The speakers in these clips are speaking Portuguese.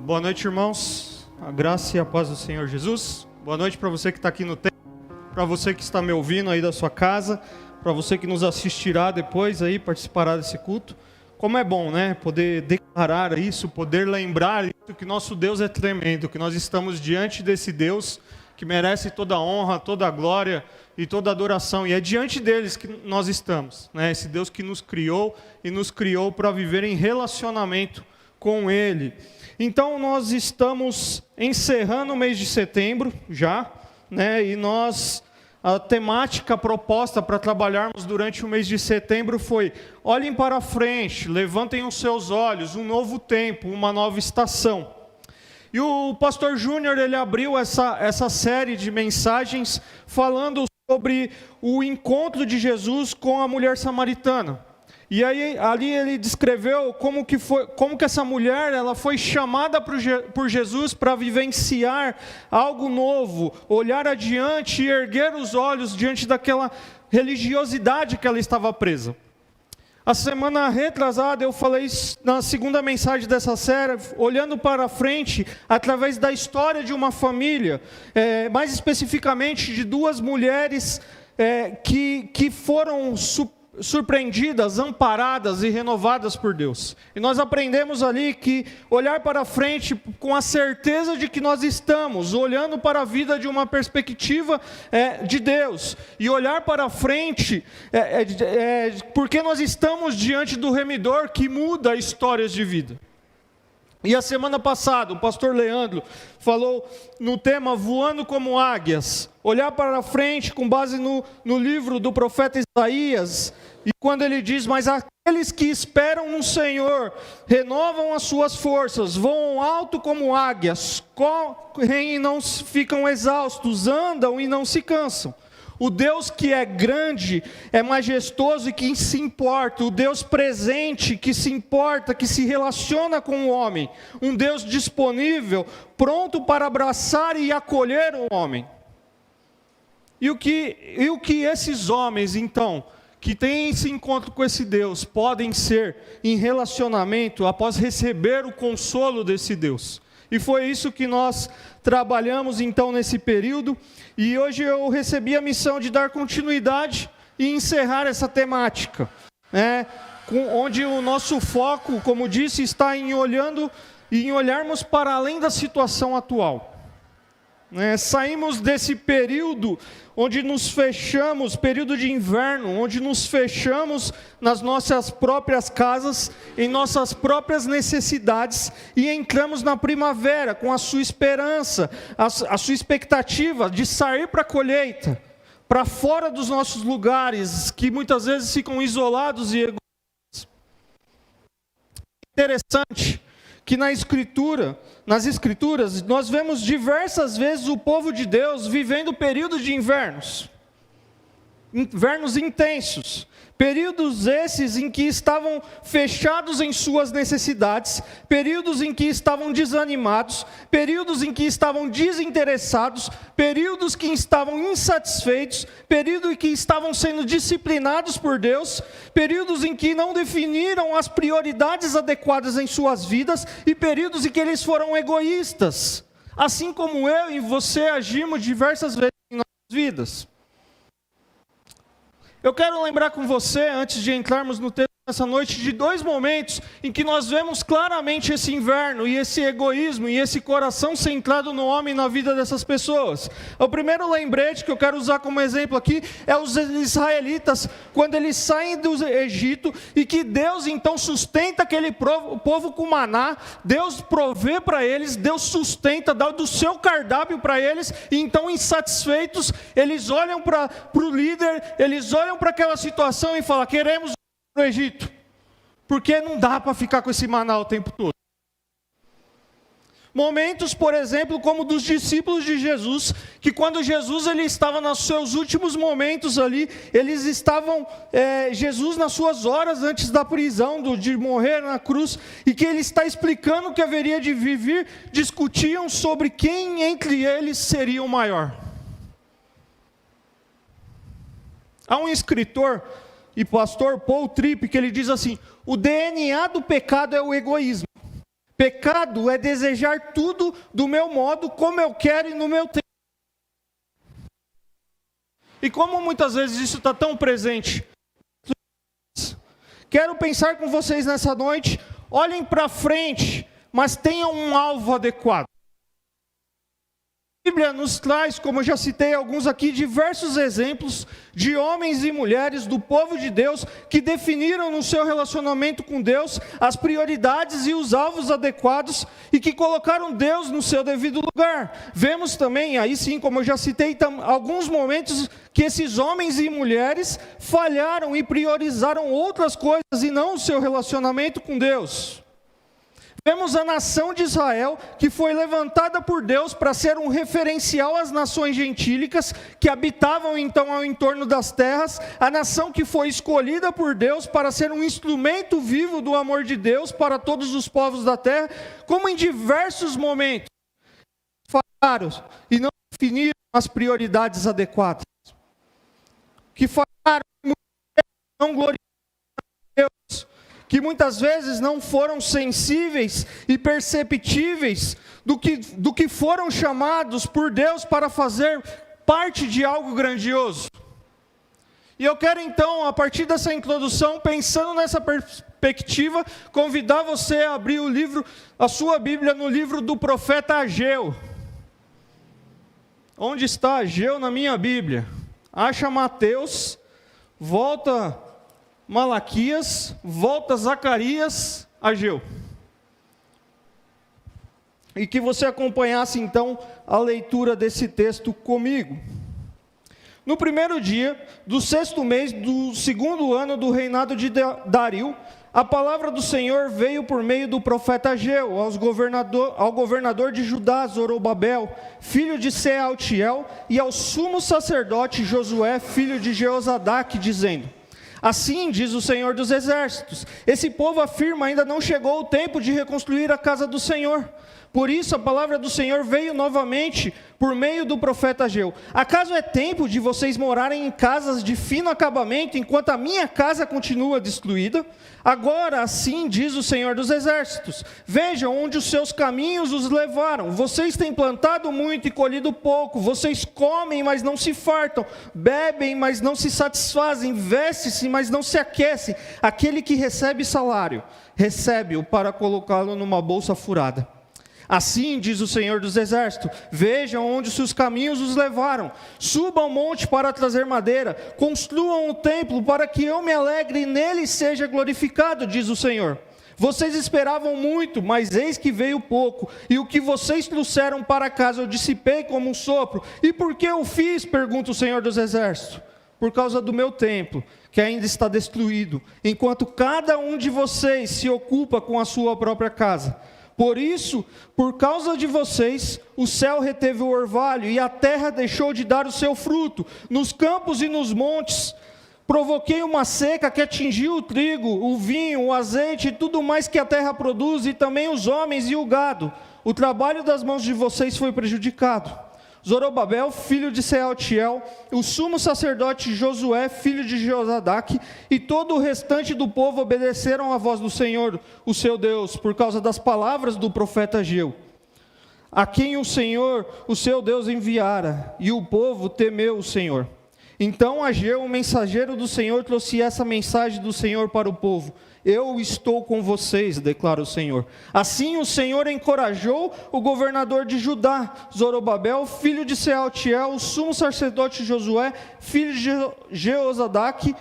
Boa noite, irmãos. A graça e a paz do Senhor Jesus. Boa noite para você que está aqui no templo, para você que está me ouvindo aí da sua casa, para você que nos assistirá depois aí, participará desse culto. Como é bom, né? Poder declarar isso, poder lembrar isso, que nosso Deus é tremendo, que nós estamos diante desse Deus que merece toda a honra, toda a glória e toda a adoração. E é diante deles que nós estamos, né? Esse Deus que nos criou e nos criou para viver em relacionamento com Ele. Então nós estamos encerrando o mês de setembro já, né? E a temática proposta para trabalharmos durante o mês de setembro foi: olhem para frente, levantem os seus olhos, um novo tempo, uma nova estação. E o pastor Júnior, ele abriu essa série de mensagens falando sobre o encontro de Jesus com a mulher samaritana. E aí, ali ele descreveu como que essa mulher ela foi chamada por Jesus para vivenciar algo novo, olhar adiante e erguer os olhos diante daquela religiosidade que ela estava presa. A semana retrasada eu falei na segunda mensagem dessa série, olhando para frente, através da história de uma família, mais especificamente de duas mulheres que foram surpreendidas, amparadas e renovadas por Deus. E nós aprendemos ali que olhar para frente com a certeza de que nós estamos olhando para a vida de uma perspectiva de Deus. E olhar para frente porque nós estamos diante do remidor que muda histórias de vida. E a semana passada, o pastor Leandro falou no tema Voando como Águias. Olhar para frente com base no livro do profeta Isaías. E quando ele diz: mas aqueles que esperam no Senhor renovam as suas forças, voam alto como águias, correm e não ficam exaustos, andam e não se cansam. O Deus que é grande, é majestoso e que se importa. O Deus presente que se importa, que se relaciona com o homem. Um Deus disponível, pronto para abraçar e acolher o homem. E o que esses homens, então, que têm esse encontro com esse Deus, podem ser em relacionamento após receber o consolo desse Deus? E foi isso que nós trabalhamos então nesse período. E hoje eu recebi a missão de dar continuidade e encerrar essa temática, onde o nosso foco, como disse, está em olharmos para além da situação atual. Saímos desse período onde nos fechamos, período de inverno, onde nos fechamos nas nossas próprias casas, em nossas próprias necessidades, e entramos na primavera com a sua esperança, a sua expectativa de sair para a colheita, para fora dos nossos lugares, que muitas vezes ficam isolados e egoístas. Interessante que nas Escrituras, nós vemos diversas vezes o povo de Deus vivendo períodos de invernos intensos, períodos esses em que estavam fechados em suas necessidades, períodos em que estavam desanimados, períodos em que estavam desinteressados, períodos que estavam insatisfeitos, períodos em que estavam sendo disciplinados por Deus, períodos em que não definiram as prioridades adequadas em suas vidas e períodos em que eles foram egoístas, assim como eu e você agimos diversas vezes em nossas vidas. Eu quero lembrar com você, antes de entrarmos no texto nessa noite, de dois momentos em que nós vemos claramente esse inverno e esse egoísmo e esse coração centrado no homem na vida dessas pessoas. O primeiro lembrete que eu quero usar como exemplo aqui é os israelitas, quando eles saem do Egito e que Deus então sustenta aquele povo com maná, Deus provê para eles, Deus sustenta, dá do seu cardápio para eles, e então insatisfeitos, eles olham para o líder, eles olham para aquela situação e falam: queremos no Egito, porque não dá para ficar com esse maná o tempo todo. Momentos, por exemplo, como dos discípulos de Jesus, que quando Jesus ele estava nos seus últimos momentos ali, eles estavam, Jesus nas suas horas antes da prisão, de morrer na cruz, e que ele está explicando o que haveria de vir, discutiam sobre quem entre eles seria o maior. Há um escritor e pastor Paul Tripp que ele diz assim: o DNA do pecado é o egoísmo. Pecado é desejar tudo do meu modo, como eu quero e no meu tempo. E como muitas vezes isso está tão presente, quero pensar com vocês nessa noite, olhem para frente, mas tenham um alvo adequado. A Bíblia nos traz, como eu já citei alguns aqui, diversos exemplos de homens e mulheres do povo de Deus que definiram no seu relacionamento com Deus as prioridades e os alvos adequados e que colocaram Deus no seu devido lugar. Vemos também, aí sim, como eu já citei, alguns momentos que esses homens e mulheres falharam e priorizaram outras coisas e não o seu relacionamento com Deus. Vemos a nação de Israel, que foi levantada por Deus para ser um referencial às nações gentílicas, que habitavam então ao entorno das terras, a nação que foi escolhida por Deus para ser um instrumento vivo do amor de Deus para todos os povos da terra, como em diversos momentos falharam e não definiram as prioridades adequadas, que falharam e não glorificaram Deus, que muitas vezes não foram sensíveis e perceptíveis do que foram chamados por Deus para fazer parte de algo grandioso. E eu quero então, a partir dessa introdução, pensando nessa perspectiva, convidar você a abrir a sua Bíblia no livro do profeta Ageu. Onde está Ageu na minha Bíblia? Acha Mateus, volta Malaquias, volta Zacarias, Ageu. E que você acompanhasse então a leitura desse texto comigo. No primeiro dia do 6º mês do 2º ano do reinado de Dario, a palavra do Senhor veio por meio do profeta Ageu ao governador de Judá, Zorobabel, filho de Sealtiel, e ao sumo sacerdote Josué, filho de Jeozadaque, dizendo: assim diz o Senhor dos Exércitos, esse povo afirma, ainda não chegou o tempo de reconstruir a casa do Senhor. Por isso a palavra do Senhor veio novamente por meio do profeta Ageu. Acaso é tempo de vocês morarem em casas de fino acabamento, enquanto a minha casa continua destruída? Agora assim diz o Senhor dos Exércitos, vejam onde os seus caminhos os levaram. Vocês têm plantado muito e colhido pouco, vocês comem, mas não se fartam, bebem, mas não se satisfazem, vestem-se, mas não se aquecem. Aquele que recebe salário, recebe-o para colocá-lo numa bolsa furada. Assim diz o Senhor dos Exércitos, vejam onde os seus caminhos os levaram, subam ao monte para trazer madeira, construam um templo para que eu me alegre e nele seja glorificado, diz o Senhor. Vocês esperavam muito, mas eis que veio pouco, e o que vocês trouxeram para casa eu dissipei como um sopro. E por que eu fiz? Pergunta o Senhor dos Exércitos. Por causa do meu templo, que ainda está destruído, enquanto cada um de vocês se ocupa com a sua própria casa. Por isso, por causa de vocês, o céu reteve o orvalho e a terra deixou de dar o seu fruto. Nos campos e nos montes, provoquei uma seca que atingiu o trigo, o vinho, o azeite e tudo mais que a terra produz, e também os homens e o gado. O trabalho das mãos de vocês foi prejudicado. Zorobabel, filho de Sealtiel, o sumo sacerdote Josué, filho de Jeozadaque, e todo o restante do povo obedeceram à voz do Senhor, o seu Deus, por causa das palavras do profeta Ageu, a quem o Senhor, o seu Deus, enviara, e o povo temeu o Senhor. Então Ageu, o mensageiro do Senhor, trouxe essa mensagem do Senhor para o povo: eu estou com vocês, declara o Senhor. Assim o Senhor encorajou o governador de Judá, Zorobabel, filho de Sealtiel, o sumo sacerdote Josué, filho de Jeozadaque,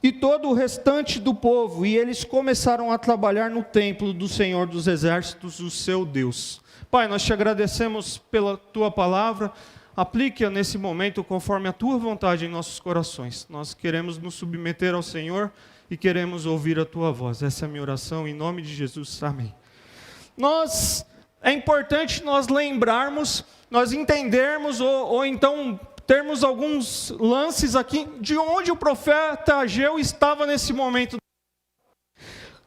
e todo o restante do povo, e eles começaram a trabalhar no templo do Senhor dos Exércitos, o seu Deus. Pai, nós te agradecemos pela tua palavra. Aplique-a nesse momento conforme a tua vontade em nossos corações. Nós queremos nos submeter ao Senhor e queremos ouvir a tua voz. Essa é a minha oração, em nome de Jesus, amém. É importante nós lembrarmos, nós entendermos, ou então termos alguns lances aqui, de onde o profeta Ageu estava nesse momento.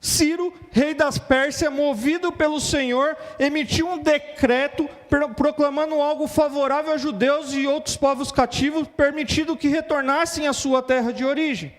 Ciro, rei das Pérsias, movido pelo Senhor, emitiu um decreto proclamando algo favorável a judeus e outros povos cativos, permitindo que retornassem à sua terra de origem.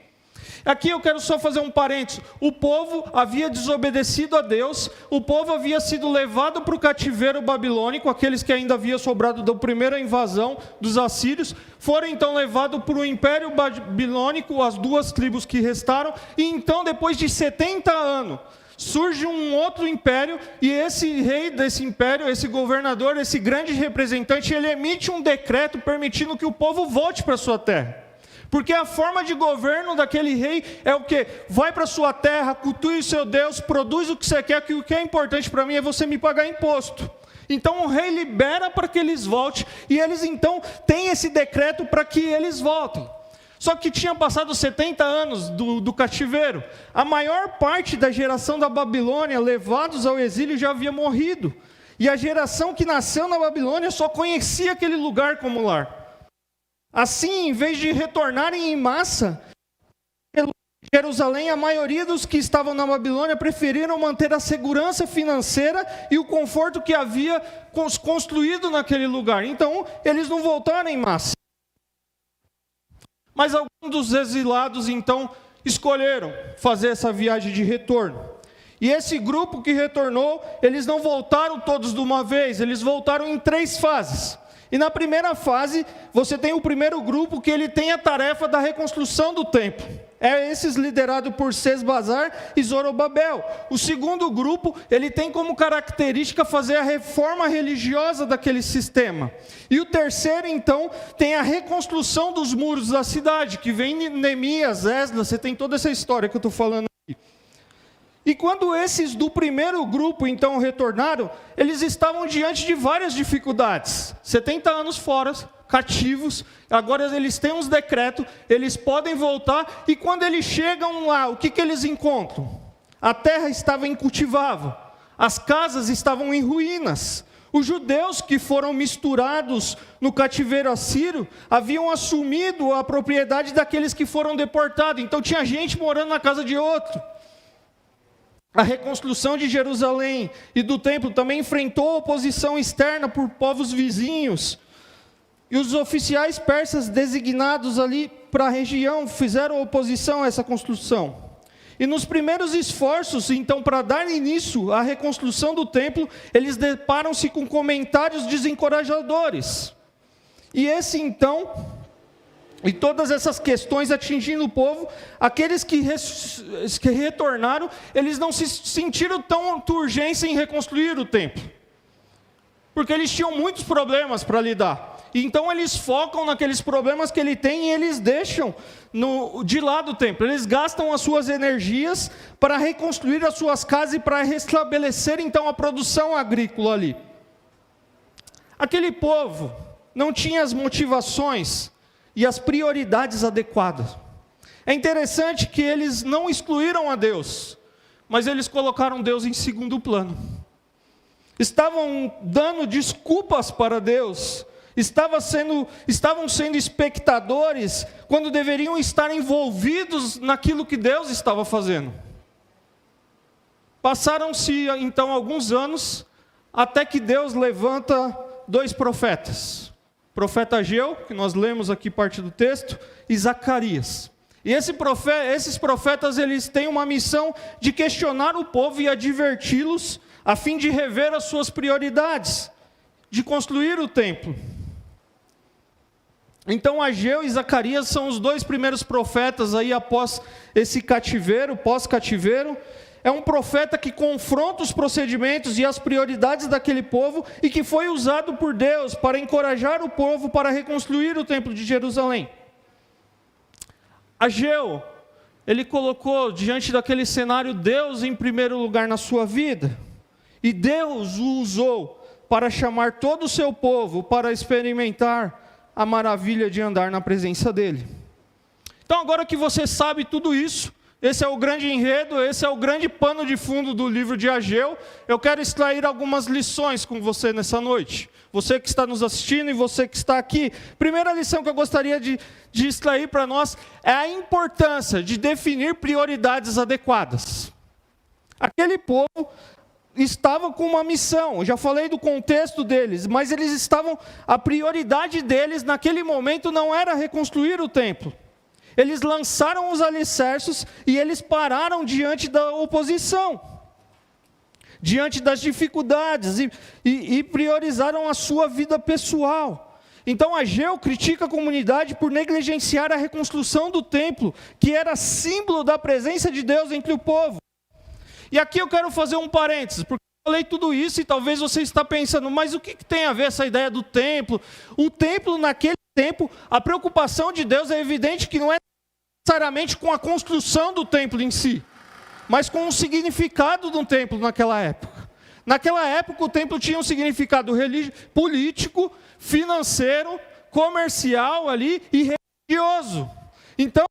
Aqui eu quero só fazer um parênteses. O povo havia desobedecido a Deus, o povo havia sido levado para o cativeiro babilônico, aqueles que ainda haviam sobrado da primeira invasão dos assírios, foram então levados para o império babilônico, as 2 tribos que restaram, e então depois de 70 anos, surge um outro império, e esse rei desse império, esse governador, esse grande representante, ele emite um decreto permitindo que o povo volte para a sua terra. Porque a forma de governo daquele rei é o quê? Vai para a sua terra, cultue o seu Deus, produz o que você quer, que o que é importante para mim é você me pagar imposto. Então o rei libera para que eles voltem, e eles então têm esse decreto para que eles voltem. Só que tinha passado 70 anos do cativeiro. A maior parte da geração da Babilônia, levados ao exílio, já havia morrido. E a geração que nasceu na Babilônia só conhecia aquele lugar como lar. Assim, em vez de retornarem em massa, Jerusalém, a maioria dos que estavam na Babilônia preferiram manter a segurança financeira e o conforto que havia construído naquele lugar. Então, eles não voltaram em massa. Mas alguns dos exilados, então, escolheram fazer essa viagem de retorno. E esse grupo que retornou, eles não voltaram todos de uma vez, eles voltaram em 3 fases. E na primeira fase, você tem o primeiro grupo que ele tem a tarefa da reconstrução do templo. É esses liderados por Sesbazar e Zorobabel. O segundo grupo, ele tem como característica fazer a reforma religiosa daquele sistema. E o terceiro, então, tem a reconstrução dos muros da cidade, que vem Neemias, Esdras, você tem toda essa história que eu estou falando aqui. E quando esses do primeiro grupo, então, retornaram, eles estavam diante de várias dificuldades. 70 anos fora, cativos, agora eles têm uns decretos, eles podem voltar, e quando eles chegam lá, o que eles encontram? A terra estava incultivável, as casas estavam em ruínas. Os judeus que foram misturados no cativeiro assírio haviam assumido a propriedade daqueles que foram deportados, então tinha gente morando na casa de outro. A reconstrução de Jerusalém e do templo também enfrentou oposição externa por povos vizinhos. E os oficiais persas designados ali para a região fizeram oposição a essa construção. E nos primeiros esforços, então, para dar início à reconstrução do templo, eles deparam-se com comentários desencorajadores. E e todas essas questões atingindo o povo, aqueles que retornaram, eles não se sentiram tanta urgência em reconstruir o templo. Porque eles tinham muitos problemas para lidar. Então eles focam naqueles problemas que ele tem e eles deixam de lado o templo. Eles gastam as suas energias para reconstruir as suas casas e para restabelecer então a produção agrícola ali. Aquele povo não tinha as motivações e as prioridades adequadas. É interessante que eles não excluíram a Deus, mas eles colocaram Deus em segundo plano. Estavam dando desculpas para Deus, estavam sendo espectadores, quando deveriam estar envolvidos naquilo que Deus estava fazendo. Passaram-se então alguns anos, até que Deus levanta 2 profetas. O profeta Ageu, que nós lemos aqui parte do texto, e Zacarias. E esses profetas, eles têm uma missão de questionar o povo e adverti-los, a fim de rever as suas prioridades, de construir o templo. Então Ageu e Zacarias são os 2 primeiros profetas aí após esse cativeiro, pós-cativeiro. É um profeta que confronta os procedimentos e as prioridades daquele povo e que foi usado por Deus para encorajar o povo para reconstruir o templo de Jerusalém. Ageu, ele colocou diante daquele cenário Deus em primeiro lugar na sua vida. E Deus o usou para chamar todo o seu povo para experimentar a maravilha de andar na presença dele. Então agora que você sabe tudo isso, esse é o grande enredo, esse é o grande pano de fundo do livro de Ageu. Eu quero extrair algumas lições com você nessa noite. Você que está nos assistindo e você que está aqui. Primeira lição que eu gostaria de extrair para nós é a importância de definir prioridades adequadas. Aquele povo estava com uma missão, eu já falei do contexto deles, mas a prioridade deles naquele momento não era reconstruir o templo. Eles lançaram os alicerces e eles pararam diante da oposição, diante das dificuldades e priorizaram a sua vida pessoal. Então Ageu critica a comunidade por negligenciar a reconstrução do templo, que era símbolo da presença de Deus entre o povo. E aqui eu quero fazer um parênteses, porque eu falei tudo isso e talvez você está pensando, mas o que tem a ver essa ideia do templo? O templo, naquele tempo, a preocupação de Deus é evidente que não é necessariamente com a construção do templo em si, mas com o significado do templo naquela época. Naquela época o templo tinha um significado político, financeiro, comercial ali e religioso. Então,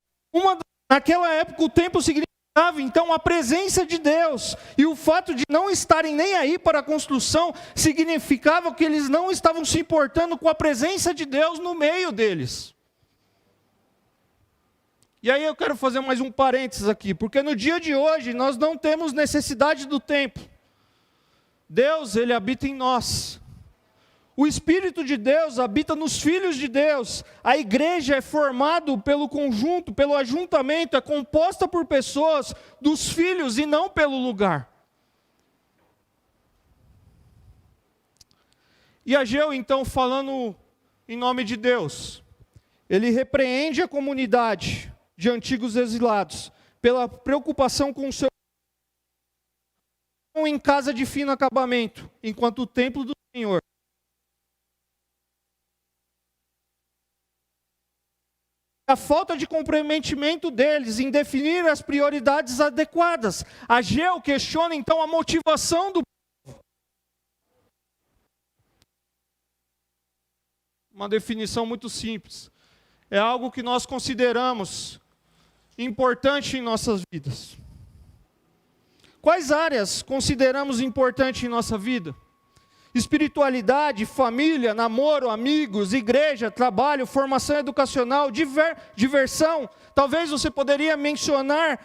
naquela época o templo significava então a presença de Deus, e o fato de não estarem nem aí para a construção significava que eles não estavam se importando com a presença de Deus no meio deles. E aí eu quero fazer mais um parênteses aqui, porque no dia de hoje nós não temos necessidade do templo. Deus, Ele habita em nós. O Espírito de Deus habita nos filhos de Deus. A igreja é formada pelo conjunto, pelo ajuntamento, é composta por pessoas dos filhos e não pelo lugar. E Ageu, então, falando em nome de Deus, ele repreende a comunidade de antigos exilados pela preocupação com o seu em casa de fino acabamento, enquanto o templo do Senhor a falta de comprometimento deles em definir as prioridades adequadas. Ageu questiona então a motivação do povo. Uma definição muito simples. É algo que nós consideramos importante em nossas vidas. Quais áreas consideramos importantes em nossa vida? Espiritualidade, família, namoro, amigos, igreja, trabalho, formação educacional, diversão. Talvez você poderia mencionar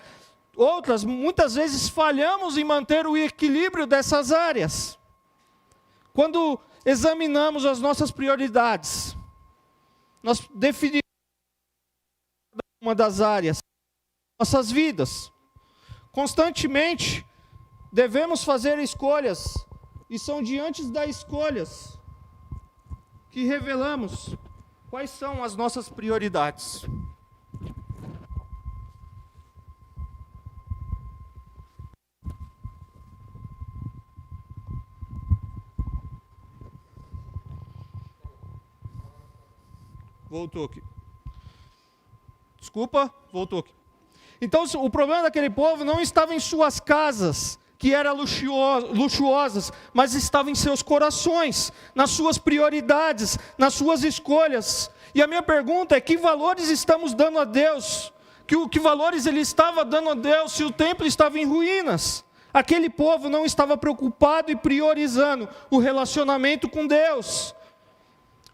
outras. Muitas vezes falhamos em manter o equilíbrio dessas áreas. Quando examinamos as nossas prioridades, nós definimos uma das áreas, nossas vidas. Constantemente devemos fazer escolhas, e são diante das escolhas que revelamos quais são as nossas prioridades. Voltou aqui. Desculpa, voltou aqui. Então, o problema daquele povo não estava em suas casas, que eram luxuosas, mas estava em seus corações, nas suas prioridades, nas suas escolhas. E a minha pergunta é: que valores estamos dando a Deus? Que valores ele estava dando a Deus se o templo estava em ruínas? Aquele povo não estava preocupado e priorizando o relacionamento com Deus.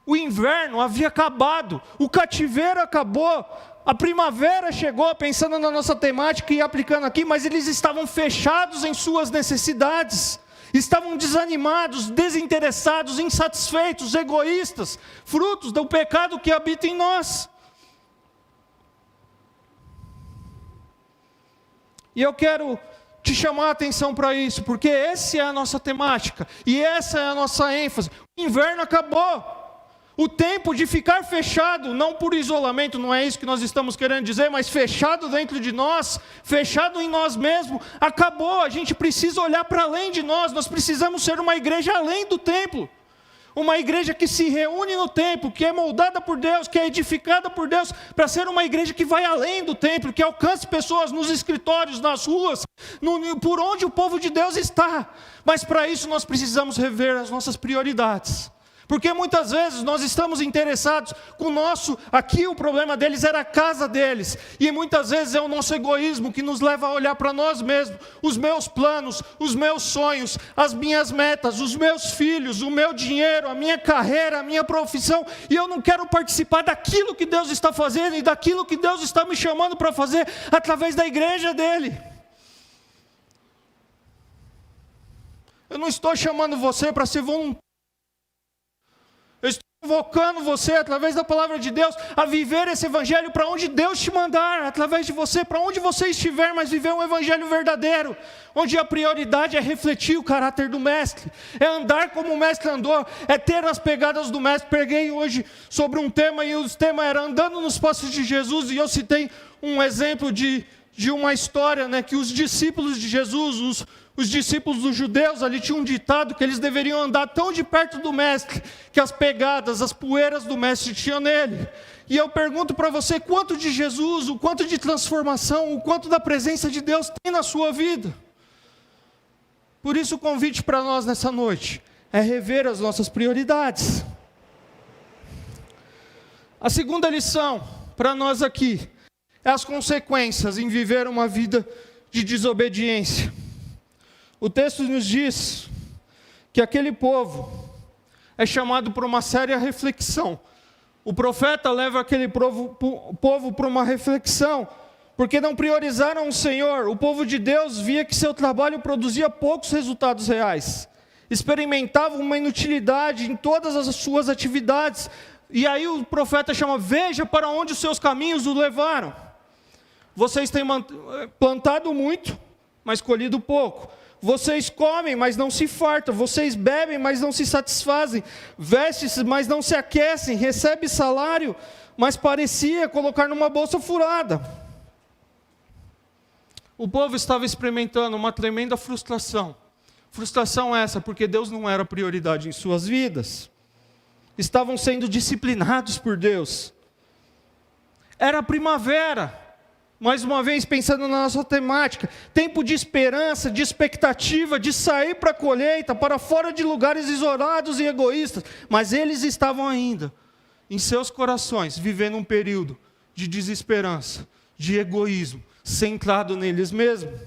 O inverno havia acabado, o cativeiro acabou, a primavera chegou, pensando na nossa temática e aplicando aqui, mas eles estavam fechados em suas necessidades, estavam desanimados, desinteressados, insatisfeitos, egoístas, frutos do pecado que habita em nós. E eu quero te chamar a atenção para isso, porque essa é a nossa temática, e essa é a nossa ênfase. O inverno acabou. O tempo de ficar fechado, não por isolamento, não é isso que nós estamos querendo dizer, mas fechado dentro de nós, fechado em nós mesmos, acabou. A gente precisa olhar para além de nós precisamos ser uma igreja além do templo. Uma igreja que se reúne no templo, que é moldada por Deus, que é edificada por Deus, para ser uma igreja que vai além do templo, que alcance pessoas nos escritórios, nas ruas, por onde o povo de Deus está. Mas para isso nós precisamos rever as nossas prioridades. Porque muitas vezes nós estamos interessados com o nosso, aqui o problema deles era a casa deles, e muitas vezes é o nosso egoísmo que nos leva a olhar para nós mesmos, os meus planos, os meus sonhos, as minhas metas, os meus filhos, o meu dinheiro, a minha carreira, a minha profissão, e eu não quero participar daquilo que Deus está fazendo e daquilo que Deus está me chamando para fazer através da igreja dele. Eu não estou chamando você para ser voluntário. Eu estou convocando você, através da palavra de Deus, a viver esse evangelho para onde Deus te mandar, através de você, para onde você estiver, mas viver um evangelho verdadeiro, onde a prioridade é refletir o caráter do mestre, é andar como o mestre andou, é ter as pegadas do mestre. Preguei hoje sobre um tema, e o tema era andando nos passos de Jesus, e eu citei um exemplo de uma história, né, que os discípulos de Jesus, os discípulos dos judeus ali tinham um ditado que eles deveriam andar tão de perto do mestre, que as pegadas, as poeiras do mestre tinham nele. E eu pergunto para você, quanto de Jesus, o quanto de transformação, o quanto da presença de Deus tem na sua vida? Por isso o convite para nós nessa noite é rever as nossas prioridades. A segunda lição para nós aqui é as consequências em viver uma vida de desobediência. O texto nos diz que aquele povo é chamado para uma séria reflexão. O profeta leva aquele povo para uma reflexão, porque não priorizaram o Senhor. O povo de Deus via que seu trabalho produzia poucos resultados reais, experimentava uma inutilidade em todas as suas atividades. E aí o profeta chama: veja para onde os seus caminhos o levaram. Vocês têm plantado muito, mas colhido pouco. Vocês comem, mas não se fartam. Vocês bebem, mas não se satisfazem. Vestem-se, mas não se aquecem. Recebem salário, mas parecia colocar numa bolsa furada. O povo estava experimentando uma tremenda frustração. Frustração essa, porque Deus não era prioridade em suas vidas. Estavam sendo disciplinados por Deus. Era primavera. Mais uma vez, pensando na nossa temática, tempo de esperança, de expectativa, de sair para a colheita, para fora de lugares isolados e egoístas. Mas eles estavam ainda, em seus corações, vivendo um período de desesperança, de egoísmo, centrado neles mesmos.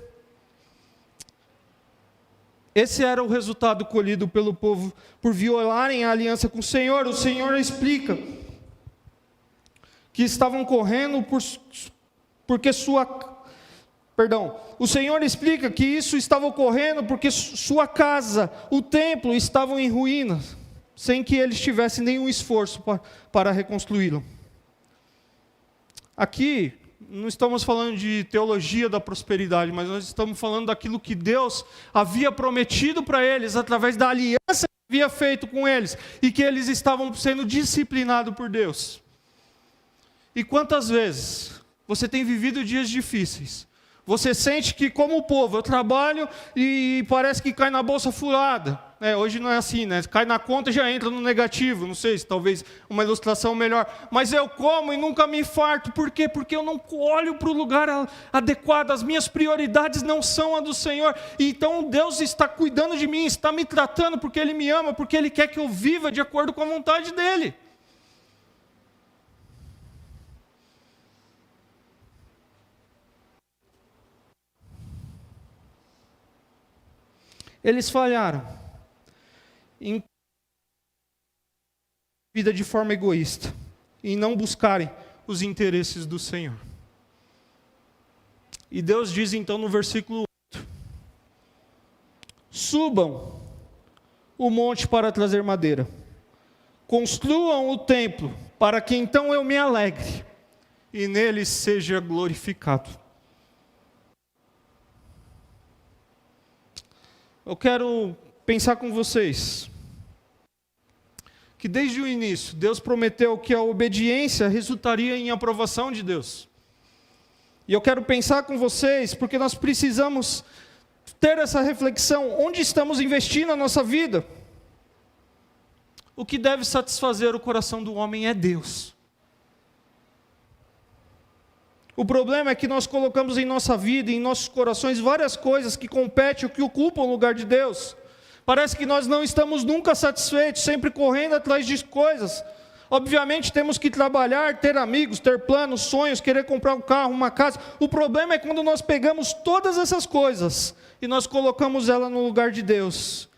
Esse era o resultado colhido pelo povo por violarem a aliança com o Senhor. O Senhor explica que estavam correndo o Senhor explica que isso estava ocorrendo porque sua casa, o templo, estavam em ruínas, sem que eles tivessem nenhum esforço para reconstruí-lo. Aqui, não estamos falando de teologia da prosperidade, mas nós estamos falando daquilo que Deus havia prometido para eles, através da aliança que havia feito com eles, e que eles estavam sendo disciplinados por Deus. E quantas vezes você tem vivido dias difíceis? Você sente que, como o povo, eu trabalho e parece que cai na bolsa furada. Hoje não é assim, né? Cai na conta e já entra no negativo. Não sei se talvez uma ilustração melhor. Mas eu como e nunca me farto. Por quê? Porque eu não olho para o lugar adequado. As minhas prioridades não são a do Senhor. E então Deus está cuidando de mim, está me tratando porque Ele me ama, porque Ele quer que eu viva de acordo com a vontade dEle. Eles falharam em vida de forma egoísta, em não buscarem os interesses do Senhor. E Deus diz então no versículo 8: subam o monte para trazer madeira, construam o templo, para que então eu me alegre, e nele seja glorificado. Eu quero pensar com vocês que desde o início Deus prometeu que a obediência resultaria em aprovação de Deus. E eu quero pensar com vocês, porque nós precisamos ter essa reflexão: onde estamos investindo a nossa vida? O que deve satisfazer o coração do homem é Deus. O problema é que nós colocamos em nossa vida, em nossos corações, várias coisas que competem ou que ocupam o lugar de Deus. Parece que nós não estamos nunca satisfeitos, sempre correndo atrás de coisas. Obviamente temos que trabalhar, ter amigos, ter planos, sonhos, querer comprar um carro, uma casa. O problema é quando nós pegamos todas essas coisas e nós colocamos ela no lugar de Deus.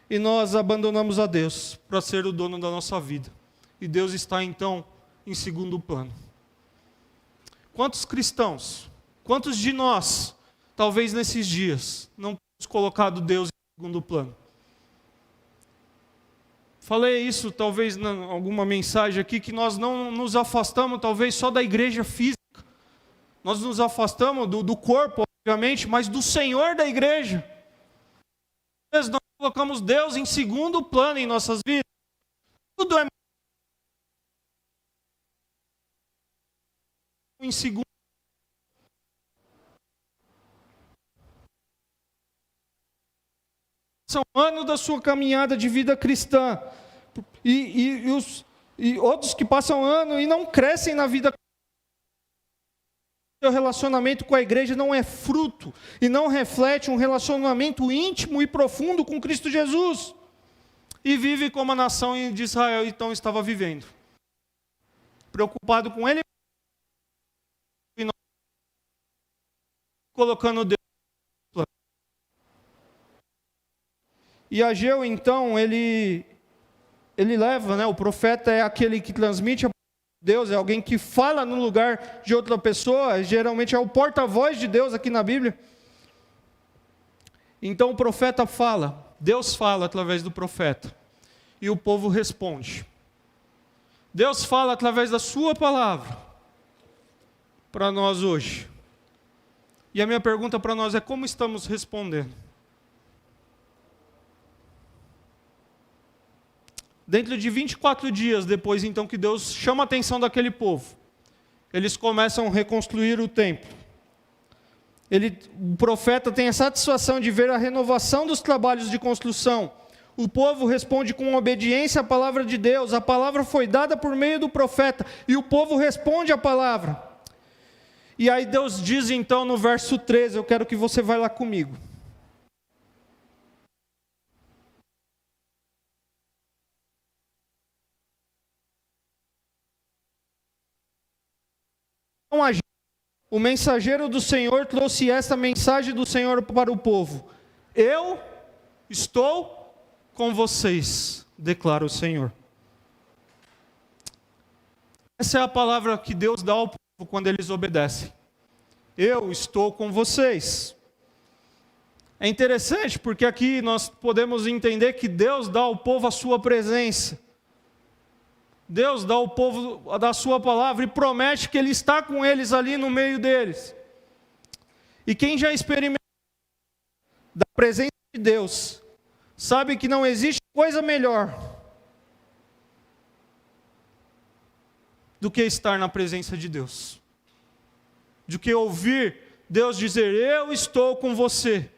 E nós abandonamos a Deus para ser o dono da nossa vida. E Deus está então em segundo plano. Quantos cristãos, quantos de nós, talvez nesses dias, não temos colocado Deus em segundo plano? Falei isso talvez em alguma mensagem aqui, que nós não nos afastamos talvez só da igreja física. Nós nos afastamos do corpo, obviamente, mas do Senhor da igreja. Às vezes nós colocamos Deus em segundo plano em nossas vidas. Tudo é em segundo. São anos da sua caminhada de vida cristã. E outros que passam ano e não crescem na vida. Seu relacionamento com a igreja não é fruto e não reflete um relacionamento íntimo e profundo com Cristo Jesus. E vive como a nação de Israel então estava vivendo. Preocupado com ele e não colocando Deus. E Ageu, então, ele leva, né? O profeta é aquele que transmite a palavra de Deus, é alguém que fala no lugar de outra pessoa, geralmente é o porta-voz de Deus aqui na Bíblia. Então o profeta fala, Deus fala através do profeta, e o povo responde. Deus fala através da sua palavra, para nós hoje. E a minha pergunta para nós é: como estamos respondendo? Dentro de 24 dias depois, então, que Deus chama a atenção daquele povo, eles começam a reconstruir o templo. O profeta tem a satisfação de ver a renovação dos trabalhos de construção. O povo responde com obediência à palavra de Deus. A palavra foi dada por meio do profeta, e o povo responde à palavra. E aí Deus diz então no verso 13, eu quero que você vá lá comigo. O mensageiro do Senhor trouxe esta mensagem do Senhor para o povo: eu estou com vocês, declara o Senhor. Essa é a palavra que Deus dá ao povo quando eles obedecem. Eu estou com vocês. É interessante porque aqui nós podemos entender que Deus dá ao povo a sua presença. Deus dá ao povo da sua palavra e promete que Ele está com eles ali no meio deles. E quem já experimentou da presença de Deus, sabe que não existe coisa melhor do que estar na presença de Deus. Do que ouvir Deus dizer: eu estou com você.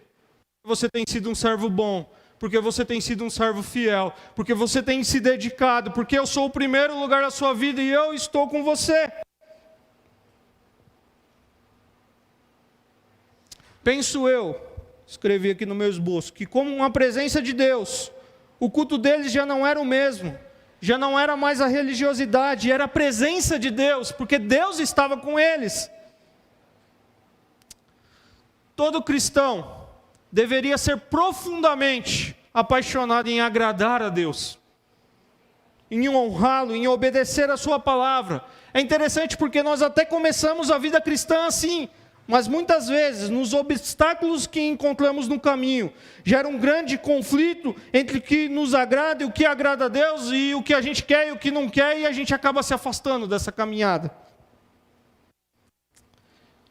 Você tem sido um servo bom, porque você tem sido um servo fiel, porque você tem se dedicado, porque eu sou o primeiro lugar da sua vida e eu estou com você. Penso eu, escrevi aqui no meu esboço, que como a presença de Deus, o culto deles já não era o mesmo, já não era mais a religiosidade, era a presença de Deus, porque Deus estava com eles. Todo cristão deveria ser profundamente apaixonado em agradar a Deus, em honrá-lo, em obedecer a sua palavra. É interessante porque nós até começamos a vida cristã assim, mas muitas vezes nos obstáculos que encontramos no caminho gera um grande conflito entre o que nos agrada e o que agrada a Deus, e o que a gente quer e o que não quer, e a gente acaba se afastando dessa caminhada.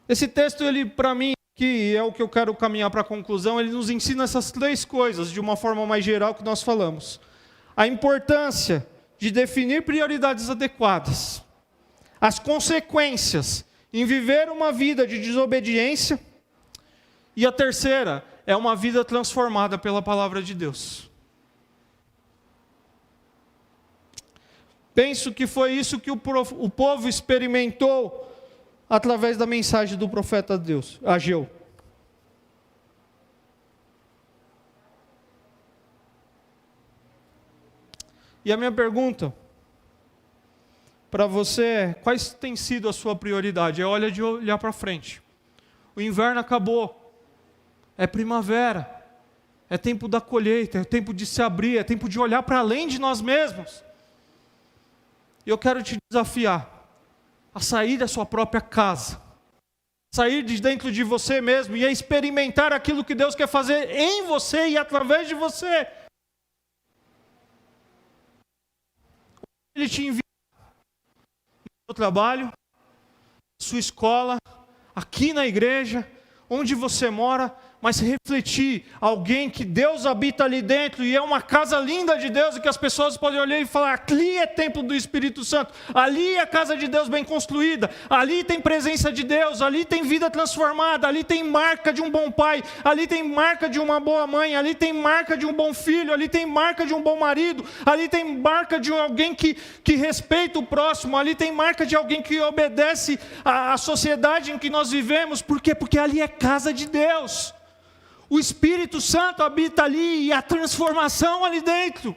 Esse texto, ele para mim, que é o que eu quero caminhar para a conclusão, ele nos ensina essas três coisas, de uma forma mais geral que nós falamos. A importância de definir prioridades adequadas, as consequências em viver uma vida de desobediência, e a terceira é uma vida transformada pela palavra de Deus. Penso que foi isso que o povo experimentou através da mensagem do profeta de Deus, Ageu. E a minha pergunta para você é: quais tem sido a sua prioridade? É hora de olhar para frente. O inverno acabou, é primavera, é tempo da colheita, é tempo de se abrir, é tempo de olhar para além de nós mesmos. E eu quero te desafiar a sair da sua própria casa, sair de dentro de você mesmo e a experimentar aquilo que Deus quer fazer em você e através de você. Ele te envia no seu trabalho, na sua escola, aqui na igreja, onde você mora, mas refletir, alguém que Deus habita ali dentro, e é uma casa linda de Deus, e que as pessoas podem olhar e falar, ali é templo do Espírito Santo, ali é a casa de Deus bem construída, ali tem presença de Deus, ali tem vida transformada, ali tem marca de um bom pai, ali tem marca de uma boa mãe, ali tem marca de um bom filho, ali tem marca de um bom marido, ali tem marca de alguém que respeita o próximo, ali tem marca de alguém que obedece à sociedade em que nós vivemos. Por quê? Porque ali é casa de Deus. O Espírito Santo habita ali e a transformação ali dentro.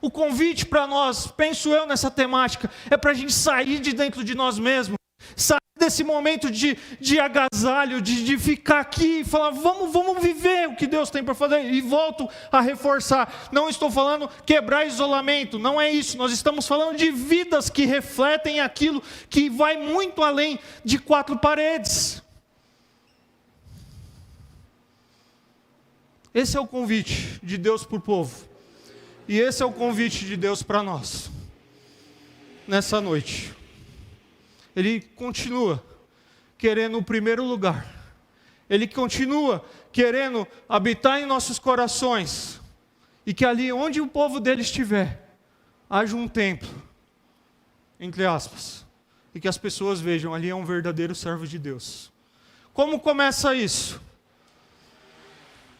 O convite para nós, penso eu nessa temática, é para a gente sair de dentro de nós mesmos, sair desse momento de agasalho, de ficar aqui e falar, vamos viver o que Deus tem para fazer. E volto a reforçar, não estou falando quebrar isolamento, não é isso. Nós estamos falando de vidas que refletem aquilo que vai muito além de quatro paredes. Esse é o convite de Deus para o povo. E esse é o convite de Deus para nós, nessa noite. Ele continua querendo o primeiro lugar. Ele continua querendo habitar em nossos corações. E que ali onde o povo dele estiver, haja um templo, entre aspas. E que as pessoas vejam, ali é um verdadeiro servo de Deus. Como começa isso?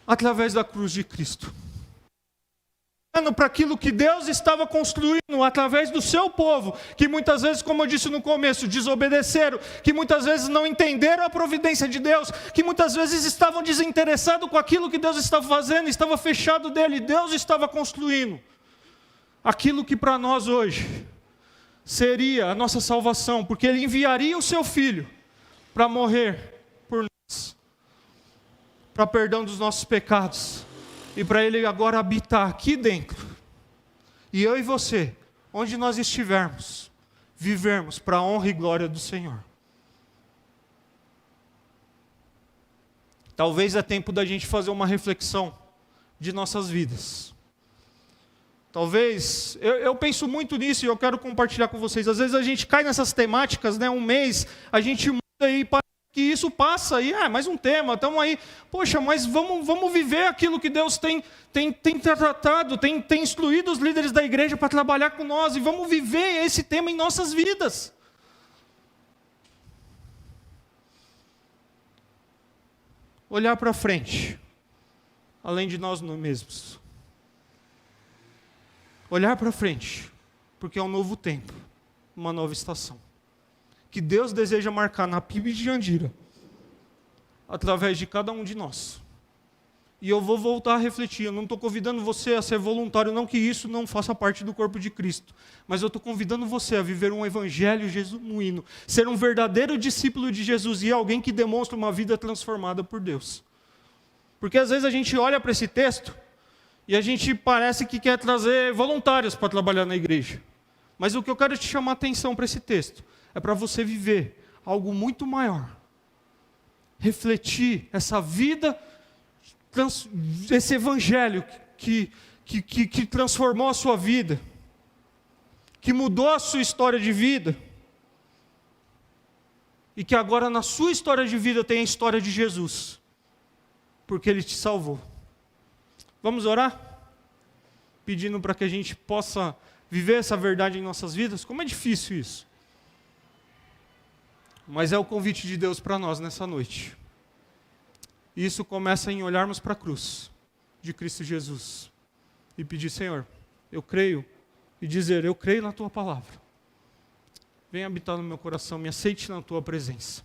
Através da cruz de Cristo. Para aquilo que Deus estava construindo através do seu povo, que muitas vezes, como eu disse no começo, desobedeceram, que muitas vezes não entenderam a providência de Deus, que muitas vezes estavam desinteressados com aquilo que Deus estava fazendo, estava fechado dele. Deus estava construindo aquilo que para nós hoje seria a nossa salvação, porque Ele enviaria o seu Filho para morrer por nós, para perdão dos nossos pecados, e para Ele agora habitar aqui dentro, e eu e você, onde nós estivermos, vivermos para a honra e glória do Senhor. Talvez é tempo da gente fazer uma reflexão de nossas vidas. Talvez, eu penso muito nisso e eu quero compartilhar com vocês. Às vezes a gente cai nessas temáticas, né? Um mês, a gente muda e parece que isso passa e mais um tema, estamos aí. Poxa, mas vamos viver aquilo que Deus tem tratado, tem instruído os líderes da igreja para trabalhar com nós, e vamos viver esse tema em nossas vidas. Olhar para frente, além de nós mesmos. Olhar para frente, porque é um novo tempo, uma nova estação, que Deus deseja marcar na PIB de Jandira, através de cada um de nós. E eu vou voltar a refletir, eu não estou convidando você a ser voluntário, não que isso não faça parte do corpo de Cristo, mas eu estou convidando você a viver um evangelho genuíno, ser um verdadeiro discípulo de Jesus e alguém que demonstra uma vida transformada por Deus. Porque às vezes a gente olha para esse texto e a gente parece que quer trazer voluntários para trabalhar na igreja. Mas o que eu quero te chamar a atenção para esse texto é para você viver algo muito maior. Refletir essa vida, esse evangelho que transformou a sua vida, que mudou a sua história de vida, e que agora na sua história de vida tem a história de Jesus, porque Ele te salvou. Vamos orar? Pedindo para que a gente possa viver essa verdade em nossas vidas. Como é difícil isso. Mas é o convite de Deus para nós nessa noite. E isso começa em olharmos para a cruz de Cristo Jesus. E pedir, Senhor, eu creio. E dizer, eu creio na Tua palavra. Venha habitar no meu coração, me aceite na Tua presença.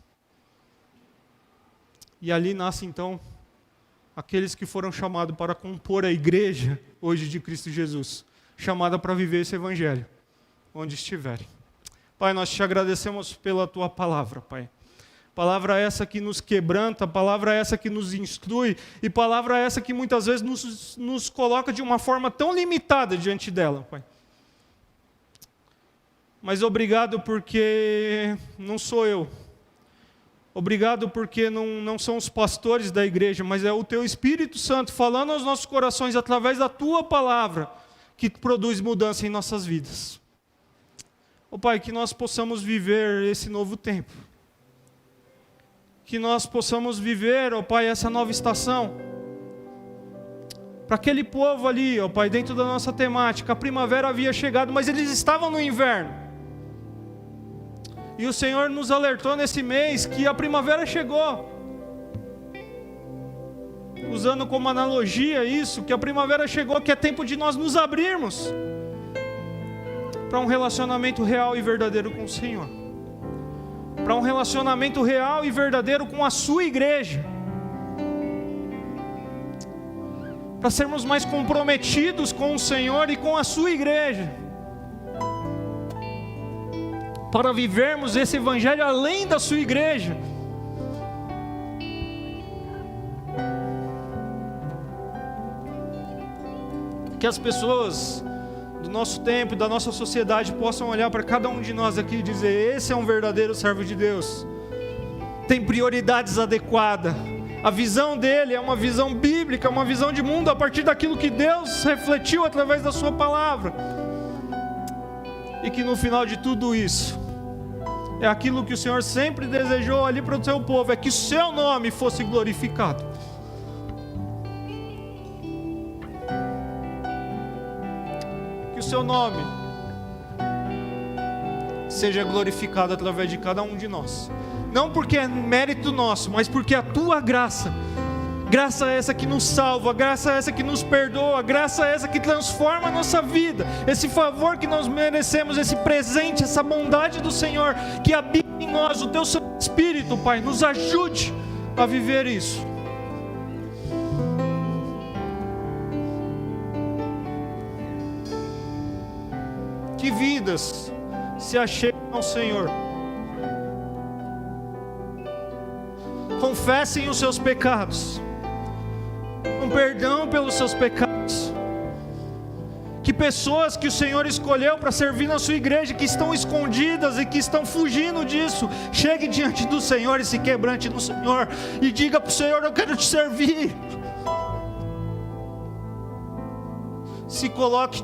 E ali nasce então aqueles que foram chamados para compor a igreja hoje de Cristo Jesus, chamada para viver esse evangelho, onde estiverem. Pai, nós te agradecemos pela Tua palavra, Pai. Palavra essa que nos quebranta, palavra essa que nos instrui, e palavra essa que muitas vezes nos coloca de uma forma tão limitada diante dela, Pai. Mas obrigado porque não sou eu, Obrigado porque não são os pastores da igreja, mas é o Teu Espírito Santo falando aos nossos corações através da Tua palavra que produz mudança em nossas vidas. Ó Pai, que nós possamos viver esse novo tempo. Que nós possamos viver, ó Pai, essa nova estação. Para aquele povo ali, ó Pai, dentro da nossa temática, a primavera havia chegado, mas eles estavam no inverno. E o Senhor nos alertou nesse mês que a primavera chegou. Usando como analogia isso, que a primavera chegou, que é tempo de nós nos abrirmos para um relacionamento real e verdadeiro com o Senhor. Para um relacionamento real e verdadeiro com a sua igreja. Para sermos mais comprometidos com o Senhor e com a sua igreja. Para vivermos esse evangelho além da sua igreja. Que as pessoas do nosso tempo e da nossa sociedade possam olhar para cada um de nós aqui e dizer: esse é um verdadeiro servo de Deus. Tem prioridades adequadas. A visão dele é uma visão bíblica, uma visão de mundo a partir daquilo que Deus refletiu através da sua palavra. E que no final de tudo isso, é aquilo que o Senhor sempre desejou ali para o seu povo, é que o seu nome fosse glorificado. Que o seu nome seja glorificado através de cada um de nós. Não porque é mérito nosso, mas porque a tua graça, graça essa que nos salva, graça essa que nos perdoa, graça essa que transforma a nossa vida, esse favor que nós merecemos, esse presente, essa bondade do Senhor que habita em nós, o teu Santo Espírito, Pai, nos ajude a viver isso. Que vidas se achegam ao Senhor. Confessem os seus pecados, um perdão pelos seus pecados. Que pessoas que o Senhor escolheu para servir na sua igreja, que estão escondidas e que estão fugindo disso, chegue diante do Senhor e se quebrante no Senhor e diga para o Senhor: eu quero te servir. Se coloque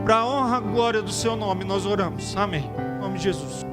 para a honra e glória do seu nome, nós oramos, amém, em nome de Jesus.